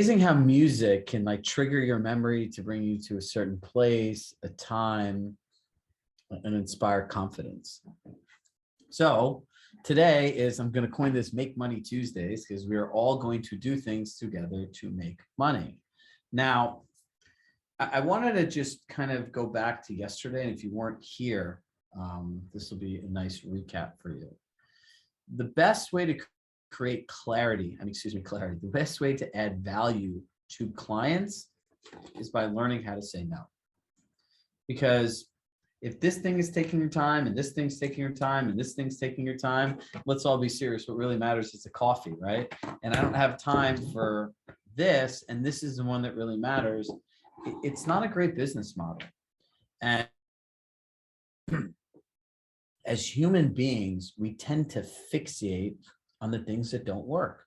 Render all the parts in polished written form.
Amazing how music can like trigger your memory to bring you to a certain place, a time, and inspire confidence. So today I'm going to coin this Make Money Tuesdays because we are all going to do things together to make money. Now, I wanted to just kind of go back to yesterday. And if you weren't here, this will be a nice recap for you. The best way to create clarity, the best way to add value to clients is by learning how to say no. Because if this thing is taking your time and this thing's taking your time and this thing's taking your time, let's all be serious. What really matters is the coffee, right? And I don't have time for this, and this is the one that really matters. It's not a great business model. And as human beings, we tend to fixate on the things that don't work.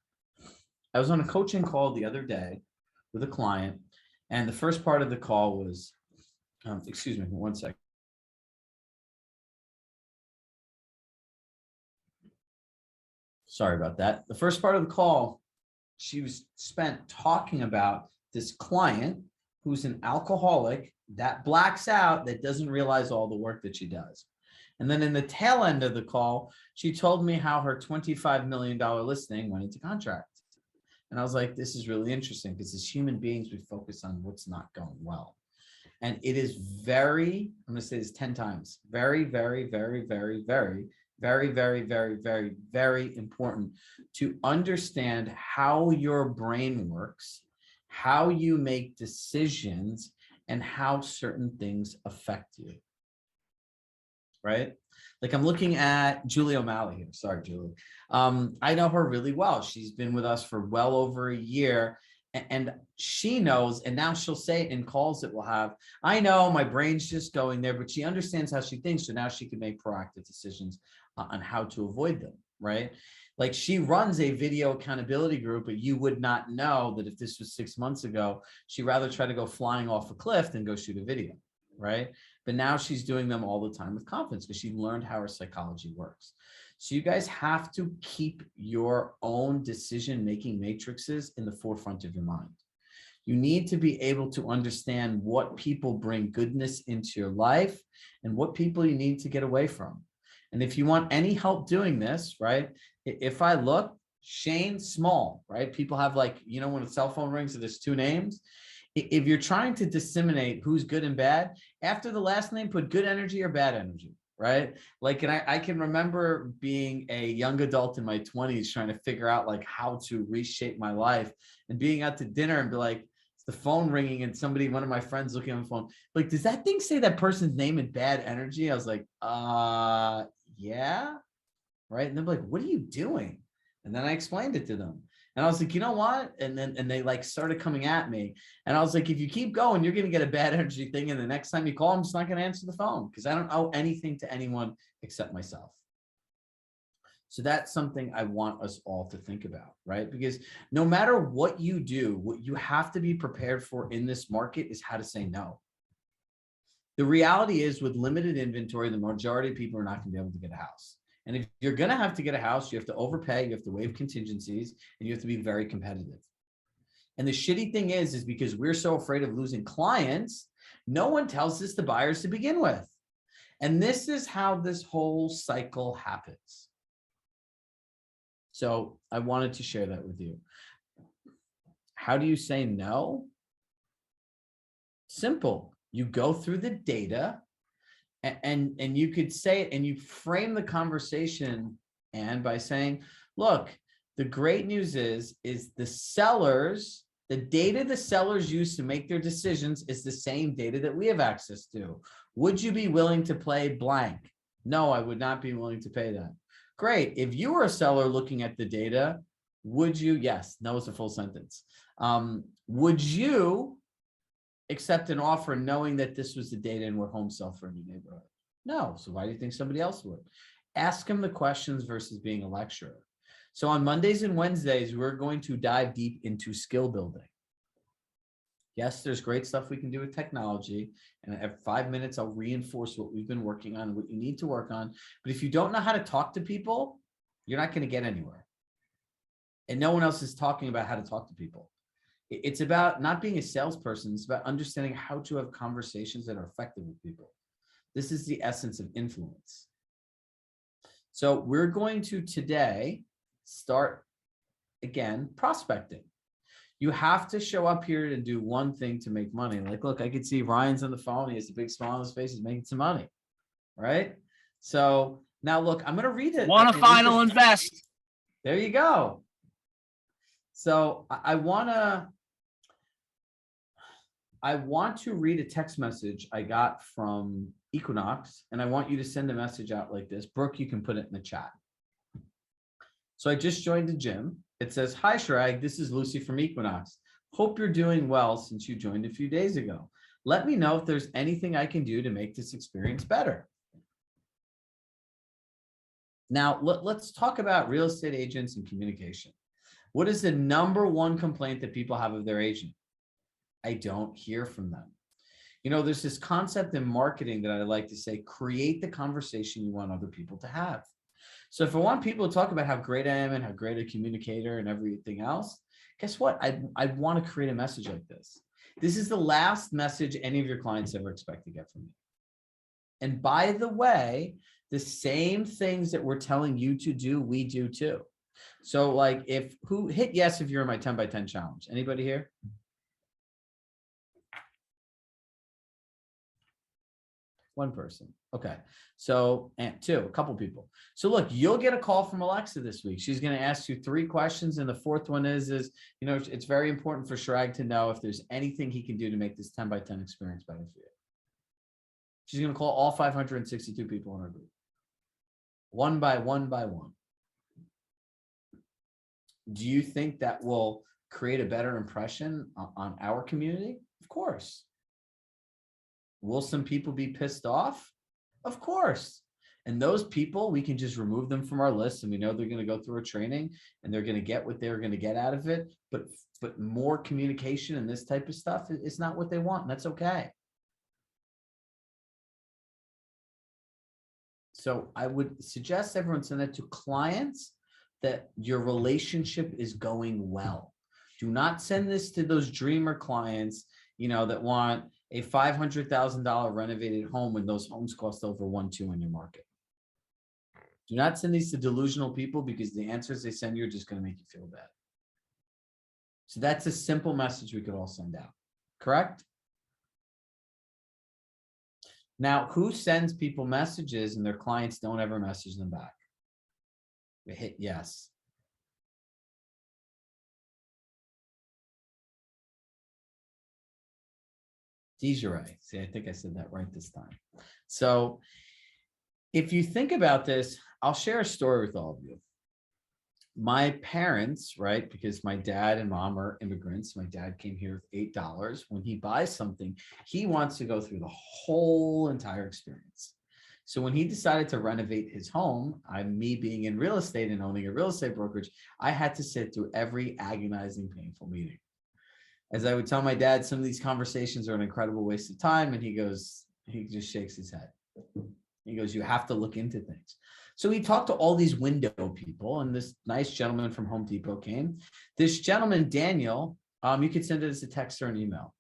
I was on a coaching call the other day with a client, and the first part of the call was, excuse me, 1 second. Sorry about that. The first part of the call, she was spent talking about this client who's an alcoholic that blacks out, that doesn't realize all the work that she does. And then in the tail end of the call, she told me how her $25 million listing went into contract. And I was like, this is really interesting because as human beings, we focus on what's not going well. And it is very, I'm going to say this 10 times, very, very, very, very, very, very, very, very, very, very important to understand how your brain works, how you make decisions, and how certain things affect you. Right? Like I'm looking at Julie O'Malley here. Sorry, Julie. I know her really well. She's been with us for well over a year, and she knows, and now she'll say it in calls that we'll have, I know my brain's just going there, but she understands how she thinks. So now she can make proactive decisions on how to avoid them, right? Like she runs a video accountability group, but you would not know that if this was 6 months ago, she'd rather try to go flying off a cliff than go shoot a video, right? But now she's doing them all the time with confidence because she learned how her psychology works. So you guys have to keep your own decision-making matrices in the forefront of your mind. You need to be able to understand what people bring goodness into your life and what people you need to get away from. And if you want any help doing this, right? If I look, Shane Small, right? People have like, you know, when a cell phone rings, there's two names. If you're trying to disseminate who's good and bad, after the last name, put good energy or bad energy, right? Like, and I can remember being a young adult in my 20s trying to figure out like how to reshape my life and being out to dinner and be like, it's the phone ringing and somebody, one of my friends looking on the phone, like, does that thing say that person's name in bad energy? I was like, yeah, right? And they're like, what are you doing? And then I explained it to them. And I was like, you know what? And they like started coming at me. And I was like, if you keep going, you're going to get a bad energy thing. And the next time you call, I'm just not going to answer the phone because I don't owe anything to anyone except myself. So that's something I want us all to think about, right? Because no matter what you do, what you have to be prepared for in this market is how to say no. The reality is with limited inventory, the majority of people are not going to be able to get a house. And if you're going to have to get a house, you have to overpay, you have to waive contingencies, and you have to be very competitive. And the shitty thing is because we're so afraid of losing clients, no one tells this to buyers to begin with. And this is how this whole cycle happens. So I wanted to share that with you. How do you say no? Simple. You go through the data and you could say it and you frame the conversation and by saying, look, the great news is the sellers, the data the sellers use to make their decisions is the same data that we have access to. Would you be willing to play blank? No, I would not be willing to pay that. Great. If you were a seller looking at the data, would you? Yes. No is a full sentence. Would you accept an offer knowing that this was the data and would home sell for in your neighborhood? No. So why do you think somebody else would? Ask them the questions versus being a lecturer. So on Mondays and Wednesdays, we're going to dive deep into skill building. Yes, there's great stuff we can do with technology. And every 5 minutes, I'll reinforce what we've been working on, what you need to work on. But if you don't know how to talk to people, you're not going to get anywhere. And no one else is talking about how to talk to people. It's about not being a salesperson. It's about understanding how to have conversations that are effective with people. This is the essence of influence. So we're going to today start again prospecting. You have to show up here to do one thing to make money. Like, look, I can see Ryan's on the phone. He has a big smile on his face. He's making some money, right? So now look, I'm going to read it. Want a final invest. There you go. So I want to read a text message I got from Equinox, and I want you to send a message out like this. Brooke, you can put it in the chat. So I just joined the gym. It says, hi, Chirag, this is Lucy from Equinox. Hope you're doing well since you joined a few days ago. Let me know if there's anything I can do to make this experience better. Now, let's talk about real estate agents and communication. What is the number one complaint that people have of their agent? I don't hear from them. You know, there's this concept in marketing that I like to say, create the conversation you want other people to have. So if I want people to talk about how great I am and how great a communicator and everything else, guess what? I'd want to create a message like this. This is the last message any of your clients ever expect to get from you. And by the way, the same things that we're telling you to do, we do too. So like who hit yes if you're in my 10 by 10 challenge? Anybody here? One person. Okay. So, and two, a couple people. So look, you'll get a call from Alexa this week. She's going to ask you 3 questions. And the fourth one is, you know, it's very important for Chirag to know if there's anything he can do to make this 10 by 10 experience better for you. She's going to call all 562 people in her group. One by one by one. Do you think that will create a better impression on our community? Of course. Will some people be pissed off? Of course. And those people, we can just remove them from our list, and we know they're going to go through a training and they're going to get what they're going to get out of it. But more communication and this type of stuff is not what they want, and that's okay. So I would suggest everyone send that to clients that your relationship is going well. Do not send this to those dreamer clients, you know, that want a $500,000 renovated home when those homes cost over 1.2 in your market. Do not send these to delusional people, because the answers they send you are just going to make you feel bad. So that's a simple message we could all send out. Correct? Now, who sends people messages and their clients don't ever message them back? We hit yes. Desiree. See, I think I said that right this time. So if you think about this, I'll share a story with all of you. My parents, right, because my dad and mom are immigrants. My dad came here with $8. When he buys something, he wants to go through the whole entire experience. So when he decided to renovate his home, me being in real estate and owning a real estate brokerage, I had to sit through every agonizing, painful meeting. As I would tell my dad, some of these conversations are an incredible waste of time. And he just shakes his head. He goes, you have to look into things. So he talked to all these window people, and this nice gentleman from Home Depot came. This gentleman, Daniel, you could send it as a text or an email.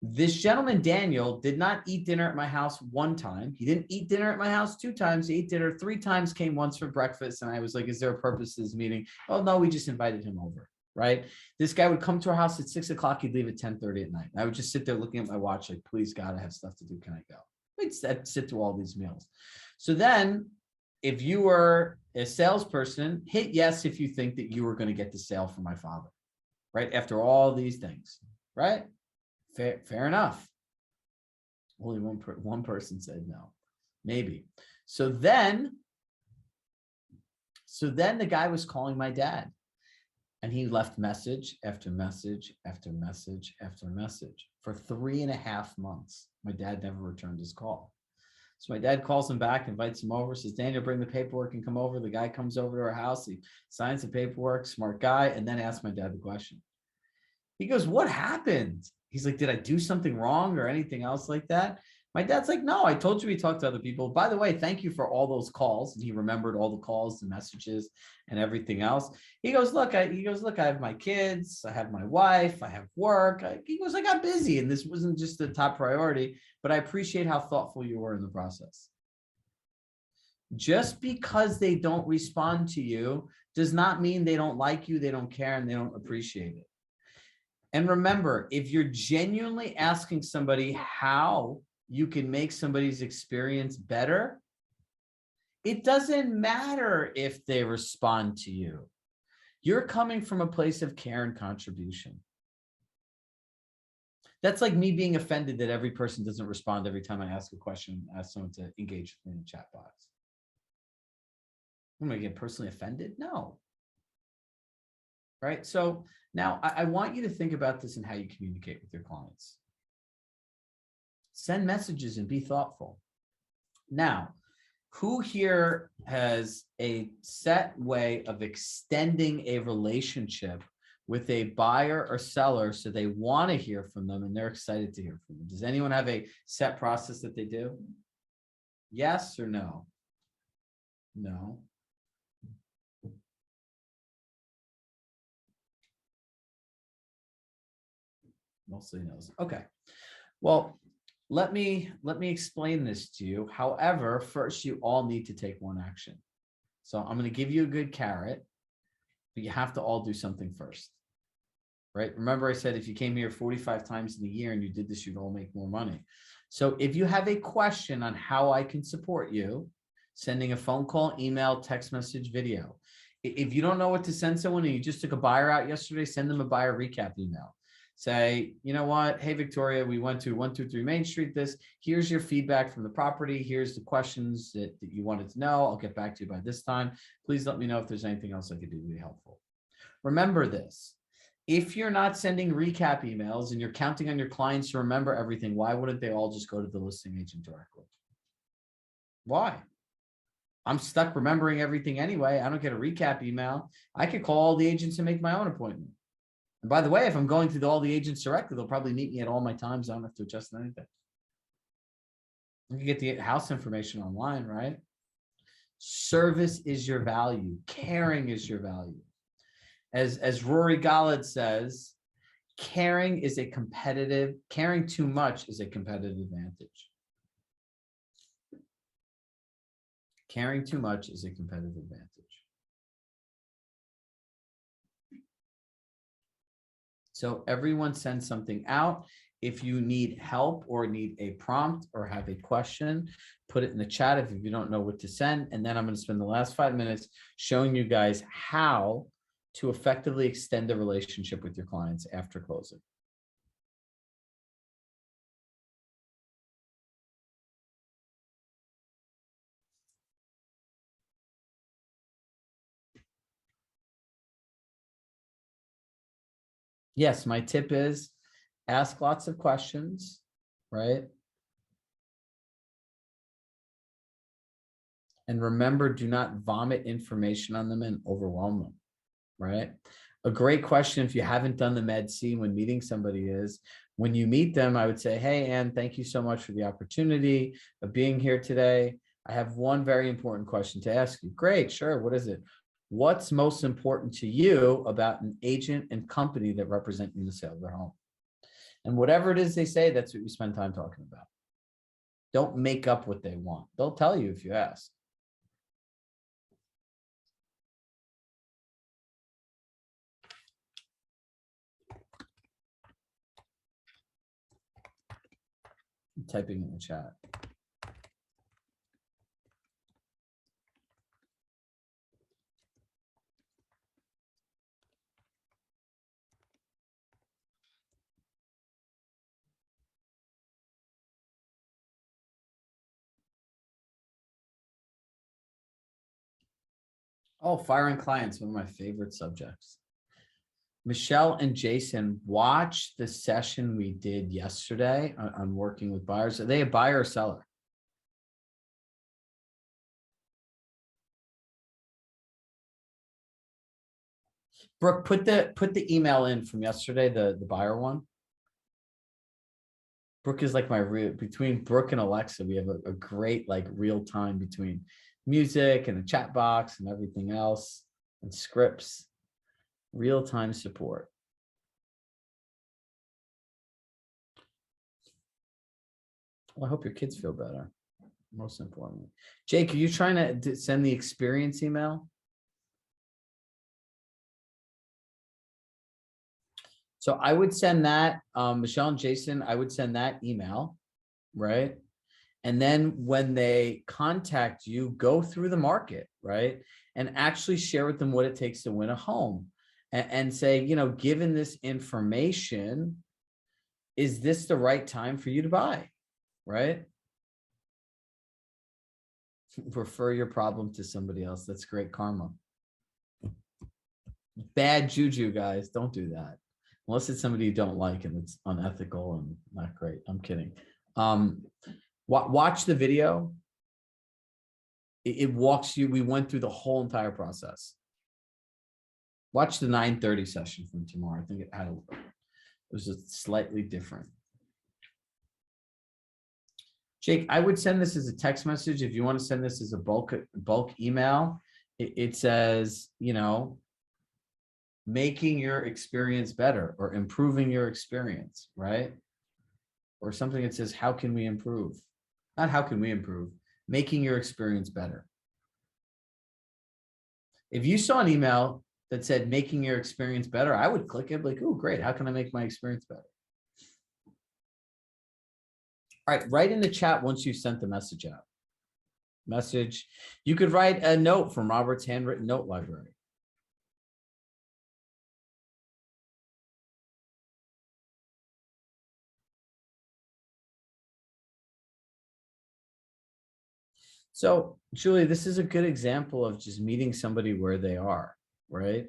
This gentleman, Daniel, did not eat dinner at my house one time. He didn't eat dinner at my house 2 times. He ate dinner 3 times, came once for breakfast. And I was like, is there a purpose to this meeting? Oh, no, we just invited him over, right? This guy would come to our house at 6 o'clock. He'd leave at 10:30 at night. I would just sit there looking at my watch like, please, God, I have stuff to do. Can I go? We'd sit through all these meals. So then if you were a salesperson, hit yes if you think that you were going to get the sale from my father, right? After all these things, right? Fair enough. Only one person said no, maybe. So then the guy was calling my dad, and he left message after message after message after message for 3.5 months. My dad never returned his call. So my dad calls him back, invites him over, says, Daniel, bring the paperwork and come over. The guy comes over to our house. He signs the paperwork, smart guy, and then asks my dad the question. He goes, what happened? He's like, did I do something wrong or anything else like that? My dad's like, no, I told you we talked to other people. By the way, thank you for all those calls. And he remembered all the calls, the messages, and everything else. He goes, look, I have my kids, I have my wife, I have work. He goes, I got busy, and this wasn't just the top priority, but I appreciate how thoughtful you were in the process. Just because they don't respond to you does not mean they don't like you, they don't care, and they don't appreciate it. And remember, if you're genuinely asking somebody how you can make somebody's experience better, it doesn't matter if they respond to you. You're coming from a place of care and contribution. That's like me being offended that every person doesn't respond every time I ask a question, ask someone to engage with me in the chat box. Am I get personally offended? No. Right? So now I want you to think about this and how you communicate with your clients. Send messages and be thoughtful. Now, who here has a set way of extending a relationship with a buyer or seller so they want to hear from them and they're excited to hear from them? Does anyone have a set process that they do? Yes or no? No. Mostly no's. Okay. Well, let me explain this to you. However, first you all need to take one action. So I'm going to give you a good carrot, but you have to all do something first. Right? Remember I said if you came here 45 times in a year and you did this, you'd all make more money. So if you have a question on how I can support you, sending a phone call, email, text message, video. If you don't know what to send someone and you just took a buyer out yesterday, send them a buyer recap email. Say, you know what? Hey, Victoria, we went to 123 Main Street. Here's your feedback from the property. Here's the questions that you wanted to know. I'll get back to you by this time. Please let me know if there's anything else I could do to be helpful. Remember this. If you're not sending recap emails and you're counting on your clients to remember everything, why wouldn't they all just go to the listing agent directly? Why? I'm stuck remembering everything anyway. I don't get a recap email. I could call all the agents and make my own appointment. And by the way, if I'm going through all the agents directly, they'll probably meet me at all my times. I don't have to adjust anything. You can get the house information online, right? Service is your value. Caring is your value. As Rory Gallad says, caring too much is a competitive advantage. Caring too much is a competitive advantage. So everyone sends something out. If you need help or need a prompt or have a question, put it in the chat if you don't know what to send. And then I'm going to spend the last 5 minutes showing you guys how to effectively extend a relationship with your clients after closing. Yes, my tip is ask lots of questions, right? And remember, do not vomit information on them and overwhelm them, right? A great question if you haven't done the med C when meeting somebody is, when you meet them, I would say, hey, Ann, thank you so much for the opportunity of being here today. I have one very important question to ask you. Great, sure, what is it? What's most important to you about an agent and company that represent you in the sale of their home? And whatever it is they say, that's what you spend time talking about. Don't make up what they want. They'll tell you if you ask. I'm typing in the chat. Oh, firing clients, one of my favorite subjects. Michelle and Jason, watch the session we did yesterday on working with buyers. Are they a buyer or seller? Brooke, put the email in from yesterday, the buyer one. Brooke is like between Brooke and Alexa, we have a great like real time between music and a chat box and everything else and scripts, real time support. Well, I hope your kids feel better. Most importantly, Jake, are you trying to send the experience email? So I would send that, Michelle and Jason, I would send that email, right? And then when they contact you, go through the market, right? And actually share with them what it takes to win a home and say, you know, given this information, is this the right time for you to buy, right? Refer your problem to somebody else. That's great karma. Bad juju, guys. Don't do that. Unless it's somebody you don't like and it's unethical and not great. I'm kidding. Watch the video. It walks you. We went through the whole entire process. Watch the 9:30 session from tomorrow. I think it was a slightly different. Jake, I would send this as a text message. If you want to send this as a bulk email, it says, you know, making your experience better or improving your experience, right? Or something that says, how can we improve? Not how can we improve, making your experience better. If you saw an email that said making your experience better, I would click it like, oh, great. How can I make my experience better? All right, write in the chat once you sent the message out. Message. You could write a note from Robert's handwritten note library. So, Julie, this is a good example of just meeting somebody where they are, right?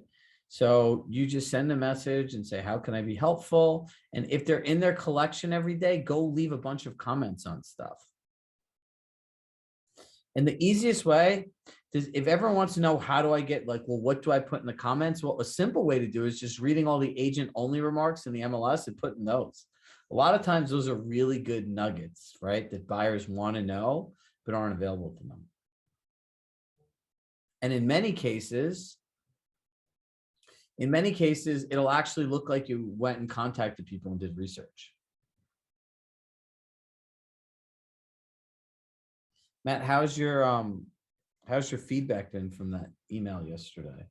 So you just send a message and say, how can I be helpful? And if they're in their collection every day, go leave a bunch of comments on stuff. And the easiest way is, if everyone wants to know, how do I get like, well, what do I put in the comments? Well, a simple way to do is just reading all the agent only remarks in the MLS and putting those. A lot of times those are really good nuggets, right? That buyers want to know, but aren't available to them. And in many cases, it'll actually look like you went and contacted people and did research. Matt, how's your feedback been from that email yesterday?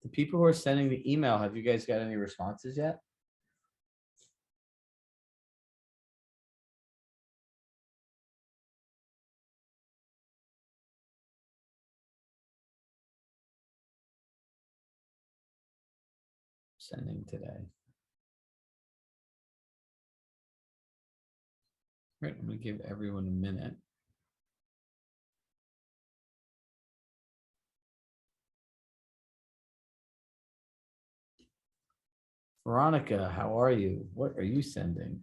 The people who are sending the email, have you guys got any responses yet? Sending today. All right, I'm going to give everyone a minute. Veronica, how are you? What are you sending?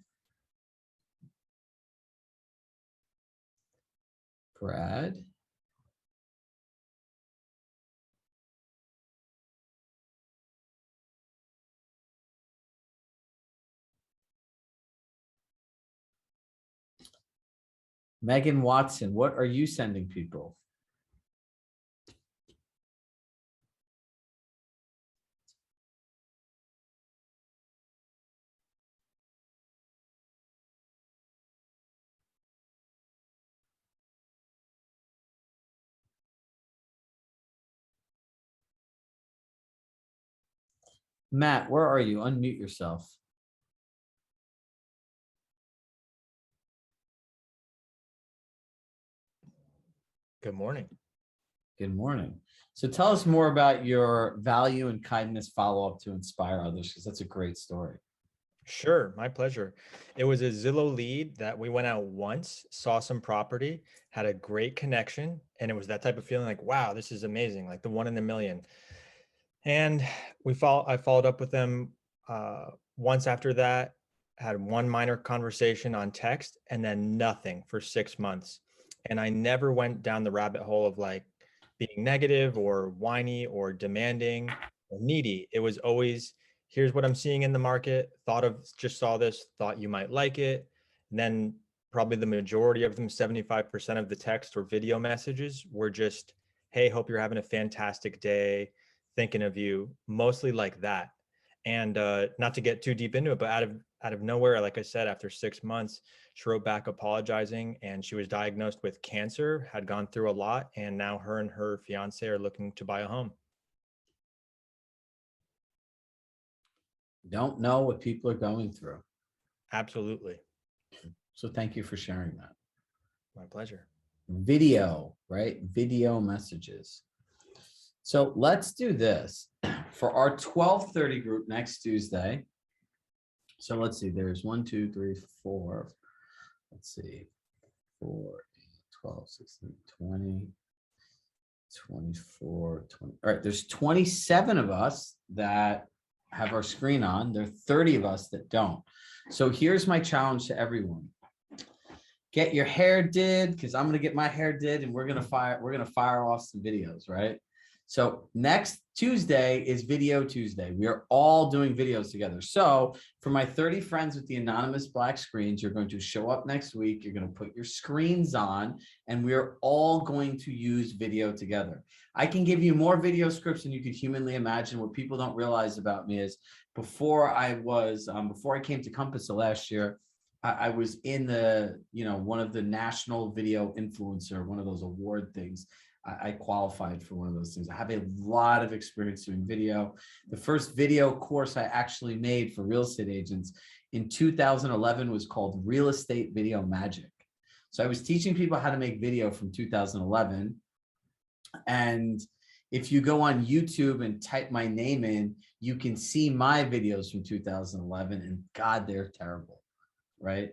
Brad? Megan Watson, what are you sending people? Matt, where are you? Unmute yourself. Good morning. Good morning. So tell us more about your value and kindness follow-up to inspire others, because that's a great story. Sure, my pleasure. It was a Zillow lead that we went out once, saw some property, had a great connection, and it was that type of feeling like, wow, this is amazing, like the one in a million. And I followed up with them once after that, had one minor conversation on text, and then nothing for 6 months. And I never went down the rabbit hole of like being negative or whiny or demanding or needy. It was always, here's what I'm seeing in the market, just saw this, thought you might like it. And then probably the majority of them, 75% of the text or video messages were just, hey, hope you're having a fantastic day, thinking of you, mostly like that. And not to get too deep into it, but out of nowhere, like I said, after 6 months, she wrote back apologizing, and she was diagnosed with cancer, had gone through a lot, and now her and her fiance are looking to buy a home. Don't know what people are going through. Absolutely. So thank you for sharing that. My pleasure. Video, right? Video messages. So let's do this for our 12:30 group next Tuesday. So let's see, there's 1, 2, 3, 4. Let's see, 4, 12, 16, 20, 24, 20. All right, there's 27 of us that have our screen on. There are 30 of us that don't. So here's my challenge to everyone. Get your hair did, because I'm gonna get my hair did, and we're gonna fire off some videos, right? So next Tuesday is Video Tuesday. We are all doing videos together. So for my 30 friends with the anonymous black screens, you're going to show up next week. You're going to put your screens on, and we're all going to use video together. I can give you more video scripts than you could humanly imagine. What people don't realize about me is before I came to Compass last year, I was in the, one of the national video influencer, one of those award things. I qualified for one of those things. I have a lot of experience doing video. The first video course I actually made for real estate agents in 2011 was called Real Estate Video Magic. So I was teaching people how to make video from 2011. And if you go on YouTube and type my name in, you can see my videos from 2011, and God, they're terrible, right?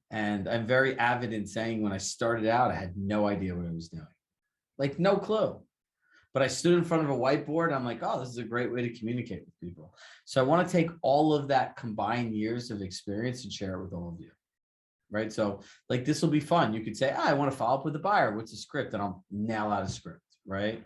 And I'm very avid in saying when I started out, I had no idea what I was doing. Like no clue, but I stood in front of a whiteboard. I'm like, oh, this is a great way to communicate with people. So I want to take all of that combined years of experience and share it with all of you, right? So like, this will be fun. You could say, I want to follow up with the buyer. What's the script? And I'll nail out a script, right?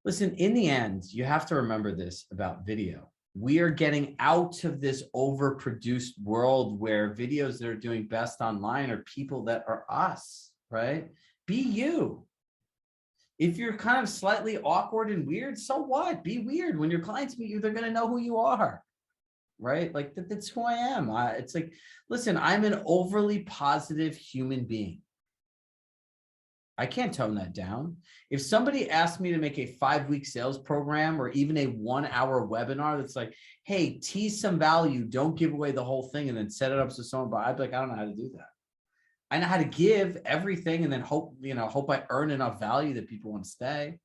Listen, in the end, you have to remember this about video. We are getting out of this overproduced world where videos that are doing best online are people that are us, right? Be you. If you're kind of slightly awkward and weird, so what? Be weird. When your clients meet you, they're going to know who you are, right? Like that's who I am. It's like, listen, I'm an overly positive human being. I can't tone that down. If somebody asked me to make a 5-week sales program or even a 1-hour webinar that's like, hey, tease some value, don't give away the whole thing and then set it up so someone, but I'd be like, I don't know how to do that. I know how to give everything and then hope I earn enough value that people want to stay.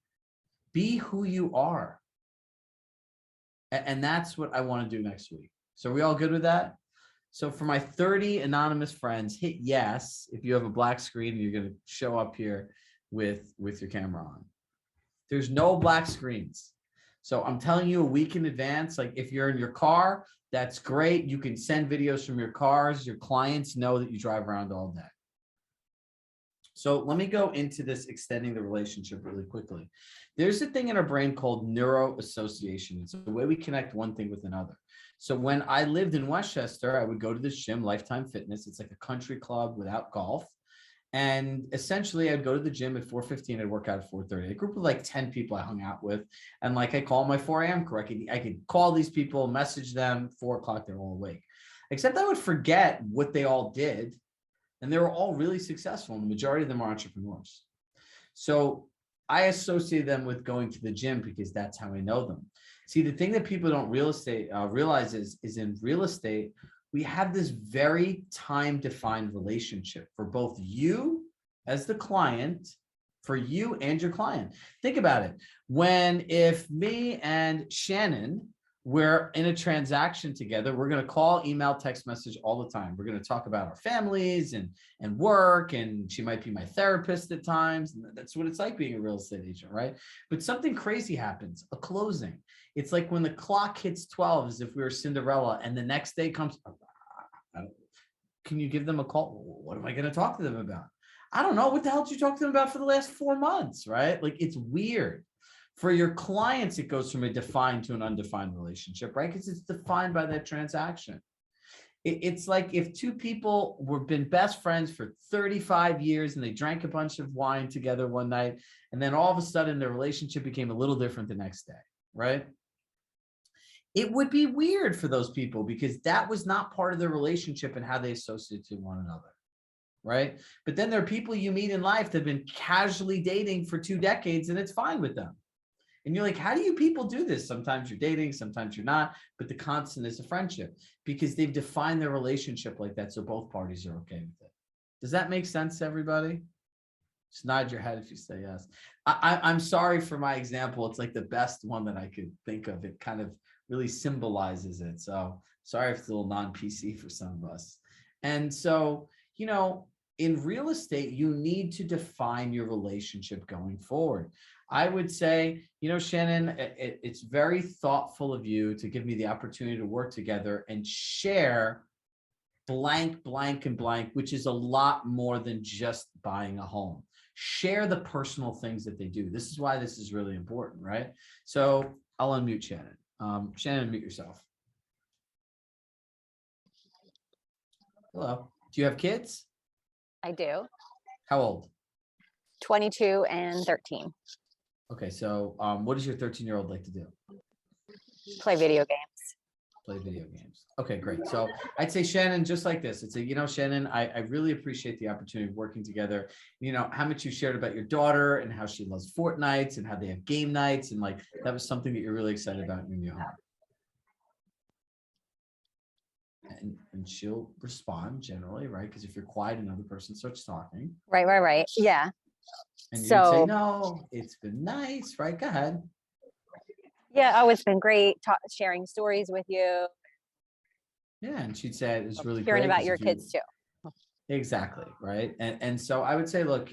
Be who you are. And that's what I want to do next week. So are we all good with that? So for my 30 anonymous friends, hit yes if you have a black screen and you're going to show up here with your camera on. There's no black screens. So I'm telling you a week in advance, like if you're in your car, that's great. You can send videos from your cars. Your clients know that you drive around all day. So let me go into this extending the relationship really quickly. There's a thing in our brain called neuroassociation. It's the way we connect one thing with another. So when I lived in Westchester, I would go to this gym, Lifetime Fitness. It's like a country club without golf. And essentially I'd go to the gym at 4:15, I'd work out at 4:30. A group of like 10 people I hung out with. And like I call my 4 a.m. crew. I could call these people, message them, 4 o'clock, they're all awake. Except I would forget what they all did. And they were all really successful. And the majority of them are entrepreneurs. So I associate them with going to the gym because that's how I know them. See, the thing that people don't realize is in real estate, we have this very time-defined relationship for both you as the client, for you and your client. Think about it. If me and Shannon, we're in a transaction together, we're going to call, email, text message all the time. We're going to talk about our families and work, and she might be my therapist at times. And that's what it's like being a real estate agent, right? But something crazy happens, a closing. It's like when the clock hits 12, as if we were Cinderella, and the next day comes, Can you give them a call? What am I going to talk to them about? I don't know. What the hell did you talk to them about for the last 4 months, right? Like, it's weird. For your clients, it goes from a defined to an undefined relationship, right? Because it's defined by that transaction. It's like if two people were been best friends for 35 years and they drank a bunch of wine together one night, and then all of a sudden their relationship became a little different the next day, right? It would be weird for those people because that was not part of their relationship and how they associate to one another, right? But then there are people you meet in life that have been casually dating for 2 decades and it's fine with them. And you're like, how do you people do this? Sometimes you're dating, sometimes you're not, but the constant is a friendship because they've defined their relationship like that. So both parties are okay with it. Does that make sense to everybody? Just nod your head if you say yes. I'm sorry for my example. It's like the best one that I could think of. It kind of really symbolizes it. So sorry if it's a little non-PC for some of us. And so, in real estate, you need to define your relationship going forward. I would say, Shannon, it's very thoughtful of you to give me the opportunity to work together and share blank, blank, and blank, which is a lot more than just buying a home. Share the personal things that they do. This is why this is really important, right? So I'll unmute Shannon. Shannon, unmute yourself. Hello. Do you have kids? I do. How old? 22 and 13. Okay, so what does your 13-year-old like to do? Play video games. Play video games. Okay, great. So I'd say, Shannon, just like this, it's Shannon, I really appreciate the opportunity of working together. How much you shared about your daughter and how she loves Fortnite and how they have game nights. And like, that was something that you're really excited about in your new home. And she'll respond generally, right? Because if you're quiet, another person starts talking. Right. Yeah. And you would say, no, it's been nice, right? Go ahead. Yeah, it's been great sharing stories with you. Yeah, and she'd say it was really hearing great about your kids too. Exactly, right? And so I would say, look,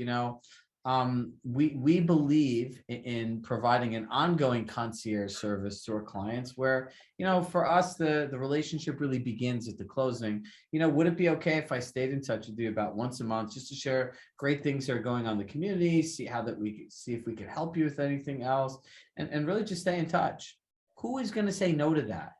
we believe in providing an ongoing concierge service to our clients where, for us, the relationship really begins at the closing. Would it be okay if I stayed in touch with you about once a month just to share great things that are going on in the community, see if we could help you with anything else, and really just stay in touch? Who is going to say no to that?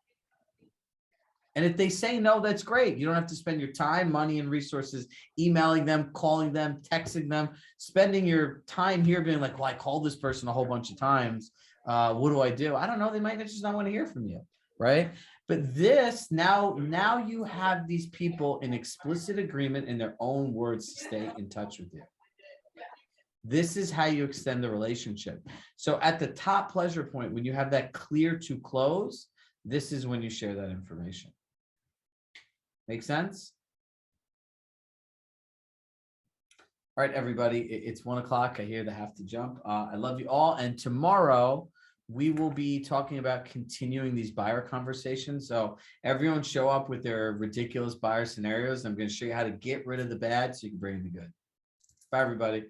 And if they say no, that's great. You don't have to spend your time, money, and resources emailing them, calling them, texting them, spending your time here being like, well, I called this person a whole bunch of times. What do I do? I don't know. They might just not want to hear from you, right? But this, now you have these people in explicit agreement in their own words to stay in touch with you. This is how you extend the relationship. So at the top pleasure point, when you have that clear to close, this is when you share that information. Make sense? All right, everybody, it's 1 o'clock. I hear they have to jump. I love you all. And tomorrow we will be talking about continuing these buyer conversations. So everyone show up with their ridiculous buyer scenarios. I'm going to show you how to get rid of the bad so you can bring in the good. Bye, everybody.